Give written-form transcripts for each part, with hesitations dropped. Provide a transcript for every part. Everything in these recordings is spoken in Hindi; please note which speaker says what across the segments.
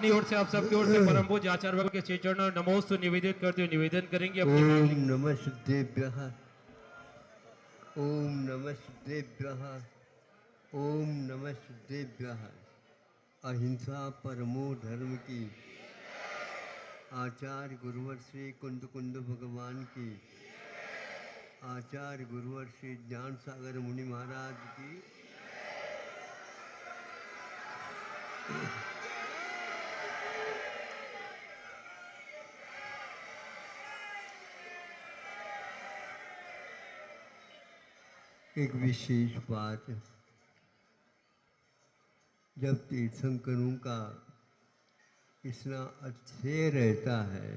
Speaker 1: अपनी ओर से आप सबकी ओर से परम पूज्य आचार्य बाबा के चरणों नमोस्तु निवेदित करते हुए निवेदन करेंगे अपनी
Speaker 2: ओम नमः सिद्धेभ्यः। ओम नमः सिद्धेभ्यः। ओम नमः सिद्धेभ्यः। अहिंसा परमो धर्म की। आचार्य गुरुवर श्री कुंद कुंद भगवान की। आचार्य गुरुवर श्री ज्ञान सागर मुनि महाराज की। एक विशेष बात, जब तीर्थंकरों का इतना अध्यय रहता है,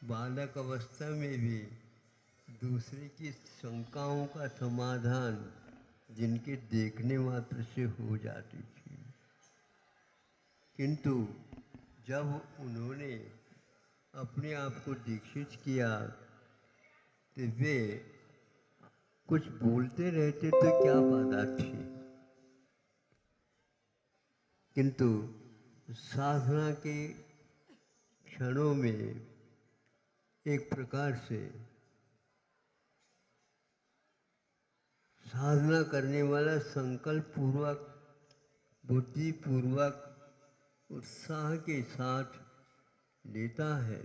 Speaker 2: बालक अवस्था में भी दूसरे की शंकाओं का समाधान जिनके देखने मात्र से हो जाती थी, किंतु जब उन्होंने अपने आप को दीक्षित किया तो वे कुछ बोलते रहते तो क्या बाधा थी, किंतु साधना के क्षणों में एक प्रकार से साधना करने वाला संकल्प पूर्वक, बुद्धि पूर्वक, उत्साह के साथ लेता है,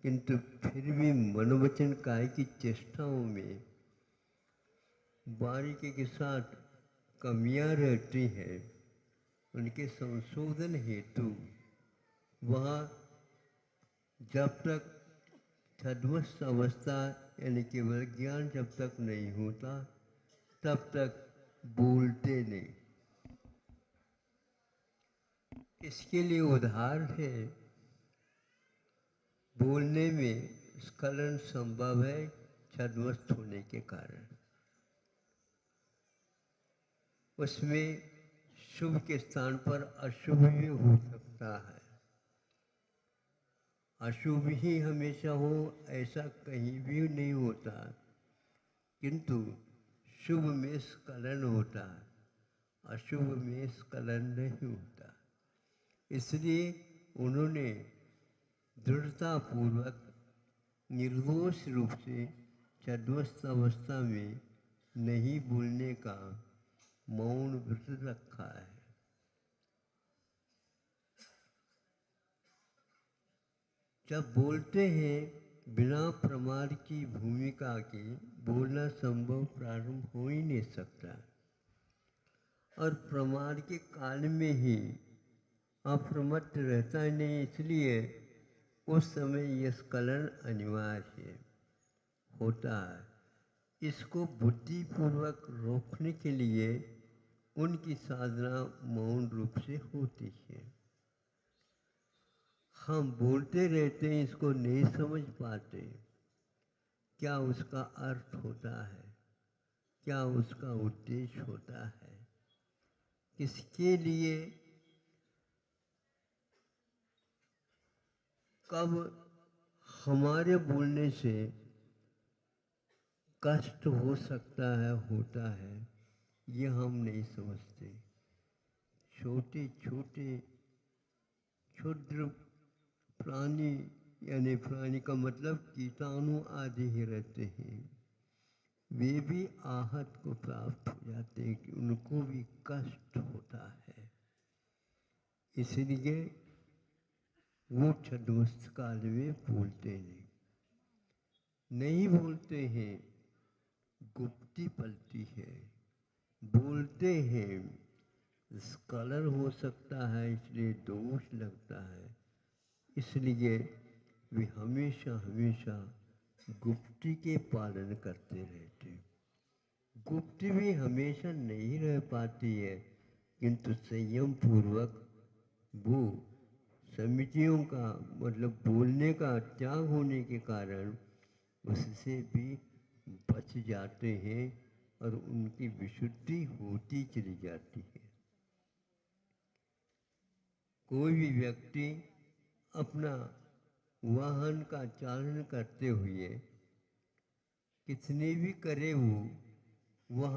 Speaker 2: किंतु फिर भी मनोवचन काय की चेष्टाओं में बारीकी के साथ कमियां रहती हैं। उनके संशोधन हेतु वह जब तक छद्मस्त अवस्था यानी केवल ज्ञान जब तक नहीं होता तब तक बोलते नहीं। इसके लिए उदाहरण है, बोलने में स्खलन संभव है छद्मस्त होने के कारण। उसमें शुभ के स्थान पर अशुभ भी हो सकता है। अशुभ ही हमेशा हो ऐसा कहीं भी नहीं होता, किंतु शुभ में स्खलन होता है, अशुभ में स्खलन नहीं होता। इसलिए उन्होंने दृढ़तापूर्वक निर्दोष रूप से छद्मस्त अवस्था में नहीं बोलने का मौन व्रत रखा है। जब बोलते हैं बिना प्रमाद की भूमिका के बोलना संभव प्रारंभ हो ही नहीं सकता, और प्रमाद के काल में ही अप्रमत्त रहता नहीं, इसलिए उस समय यह स्खलन अनिवार्य होता है। इसको बुद्धिपूर्वक रोकने के लिए उनकी साधना मौन रूप से होती है। हम बोलते रहते हैं, इसको नहीं समझ पाते क्या उसका अर्थ होता है, क्या उसका उद्देश्य होता है, किसके लिए, कब हमारे बोलने से कष्ट हो सकता है, होता है, ये हम नहीं समझते। छोटे छोटे क्षुद्र प्राणी, यानी प्राणी का मतलब कीटाणु आदि ही रहते हैं, वे भी आहत को प्राप्त हो जाते हैं कि उनको भी कष्ट होता है। इसलिए वो छद्मस्त काल में बोलते नहीं बोलते हैं, गुप्ती पलती है। बोलते हैं, स्खलन हो सकता है, इसलिए दोष लगता है, इसलिए वे हमेशा हमेशा गुप्ती के पालन करते रहते। गुप्ती भी हमेशा नहीं रह पाती है, किंतु संयम पूर्वक वो समितियों का मतलब बोलने का त्याग होने के कारण उससे भी बच जाते हैं और उनकी विशुद्धि होती चली जाती है। कोई भी व्यक्ति अपना वाहन का चालन करते हुए कितने भी करे वो, वह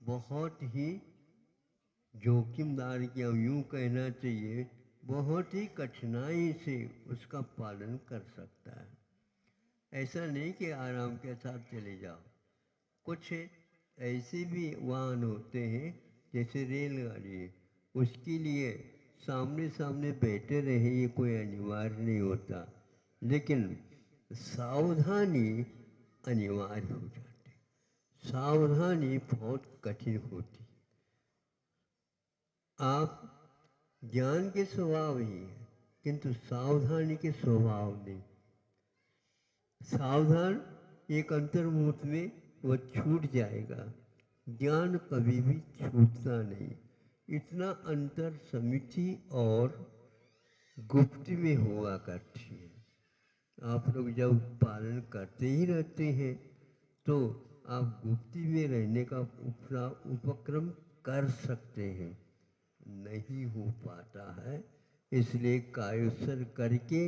Speaker 2: बहुत ही जोखिमदार क्या यूँ कहना चाहिए, बहुत ही कठिनाई से उसका पालन कर सकता है। ऐसा नहीं कि आराम के साथ चले जाओ। कुछ ऐसे भी वाहन होते हैं जैसे रेलगाड़ी है, उसके लिए सामने सामने बैठे रहे ये कोई अनिवार्य नहीं होता, लेकिन सावधानी अनिवार्य हो जाती है। सावधानी बहुत कठिन होती है। आप ज्ञान के स्वभाव ही है, किंतु सावधानी के स्वभाव नहीं। सावधान एक अंतर्मुहूर्त में वह छूट जाएगा, ज्ञान कभी भी छूटता नहीं। इतना अंतर समिति और गुप्त में हुआ करती है। आप लोग जब पालन करते ही रहते हैं तो आप गुप्ती में रहने का उपक्रम कर सकते हैं। नहीं हो पाता है, इसलिए कायोत्सर करके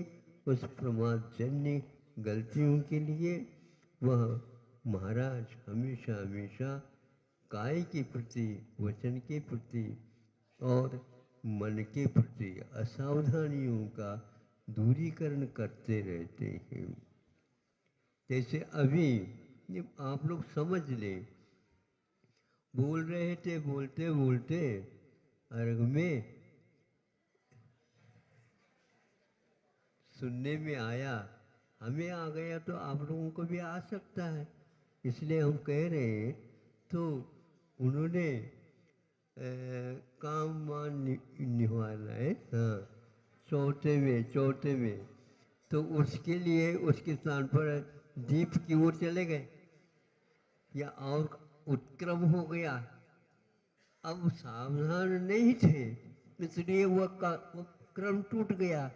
Speaker 2: उस प्रमादजन्य गलतियों के लिए वह महाराज हमेशा हमेशा काय के प्रति, वचन के प्रति और मन के प्रति असावधानियों का दूरीकरण करते रहते हैं। जैसे अभी ये आप लोग समझ लें, बोल रहे थे बोलते बोलते अर्घ में सुनने में आया, हमें आ गया तो आप लोगों को भी आ सकता है, इसलिए हम कह रहे हैं। तो उन्होंने काम मान निभाना है, हाँ, चौथे में तो उसके लिए उसके स्थान पर दीप की ओर चले गए या और उत्क्रम हो गया। अब सावधान नहीं थे, इसलिए वो क्रम टूट गया,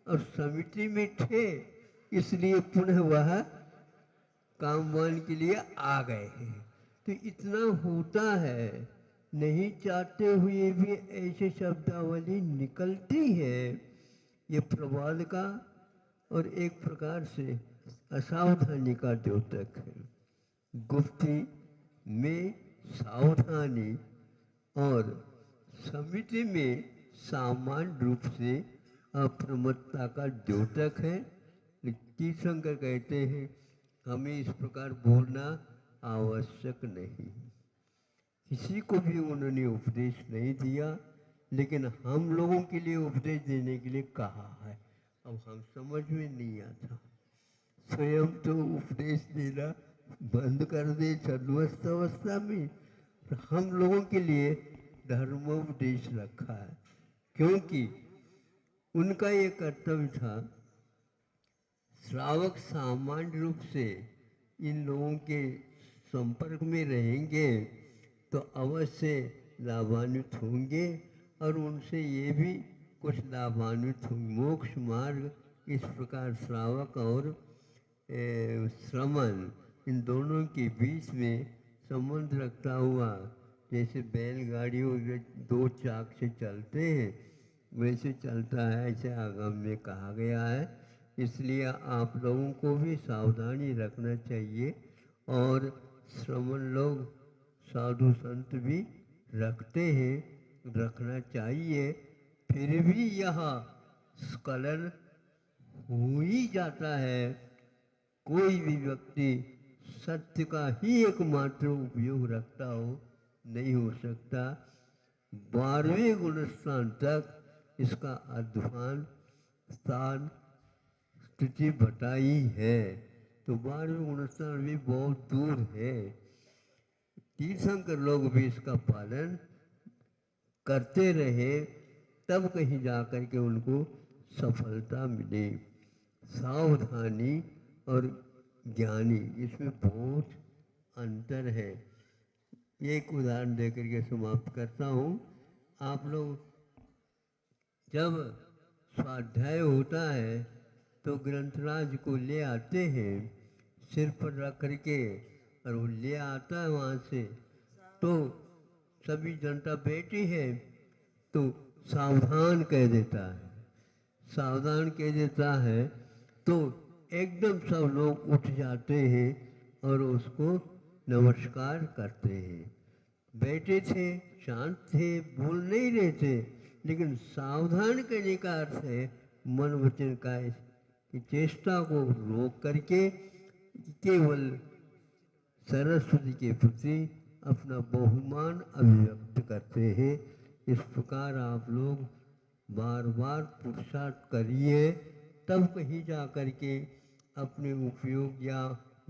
Speaker 2: और समिति में थे इसलिए पुनः वह कामवान के लिए आ गए हैं। तो इतना होता है, नहीं चाहते हुए भी ऐसे शब्दावली निकलती है। ये प्रवाद का और एक प्रकार से असावधानी का द्योतक है। गुप्ती में सावधानी और समिति में सामान्य रूप से अप्रमत्ता का द्योतक है। तीर्थंकर कहते हैं हमें इस प्रकार बोलना आवश्यक नहीं। किसी को भी उन्होंने उपदेश नहीं दिया, लेकिन हम लोगों के लिए उपदेश देने के लिए कहा है। अब हम समझ में नहीं आता, स्वयं तो उपदेश देना बंद कर दे छद्मस्त अवस्था में, तो हम लोगों के लिए धर्मोपदेश रखा है, क्योंकि उनका ये कर्तव्य था। श्रावक सामान्य रूप से इन लोगों के संपर्क में रहेंगे तो अवश्य लाभान्वित होंगे, और उनसे ये भी कुछ लाभान्वित होंगे। मोक्ष मार्ग इस प्रकार श्रावक और श्रमण इन दोनों के बीच में संबंध रखता हुआ, जैसे बैलगाड़ियों दो चाक से चलते हैं वैसे चलता है, ऐसे आगम में कहा गया है। इसलिए आप लोगों को भी सावधानी रखना चाहिए, और श्रमण लोग साधु संत भी रखते हैं, रखना चाहिए। फिर भी यह स्खलन हो ही जाता है। कोई भी व्यक्ति सत्य का ही एकमात्र उपयोग रखता हो, नहीं हो सकता। 12वें गुण स्थान तक इसका अध्वान स्थान स्थिति बताई है, तो 12वें गुण स्थान भी बहुत दूर है। तीर्थंकर लोग भी इसका पालन करते रहे, तब कहीं जाकर के उनको सफलता मिले। सावधानी और ज्ञानी, इसमें बहुत अंतर है। एक उदाहरण देकर के समाप्त करता हूँ। आप लोग जब स्वाध्याय होता है तो ग्रंथराज को ले आते हैं, सिर पर रख करके, और वो ले आता है वहाँ से, तो सभी जनता बैठी है तो सावधान कह देता है। सावधान कह देता है तो एकदम सब लोग उठ जाते हैं और उसको नमस्कार करते हैं। बैठे थे, शांत थे, बोल नहीं रहे थे, लेकिन सावधान करने का अर्थ है मन वचन काय की चेष्टा को रोक करके केवल सरस्वती के प्रति अपना बहुमान अभिव्यक्त करते हैं। इस प्रकार आप लोग बार बार पुरुषार्थ करिए, तब कहीं जा कर के अपने उपयोग या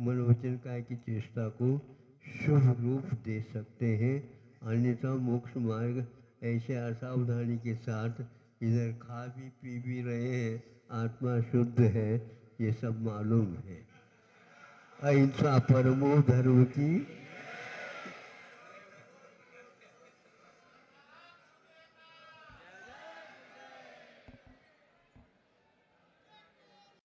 Speaker 2: मनोवचन काय की चेष्टा को शुभ रूप दे सकते हैं। अन्यथा मोक्ष मार्ग ऐसे असावधानी के साथ इधर खा भी पी भी रहे हैं, आत्मा शुद्ध है, ये सब मालूम है। अहिंसा परमो धर्म की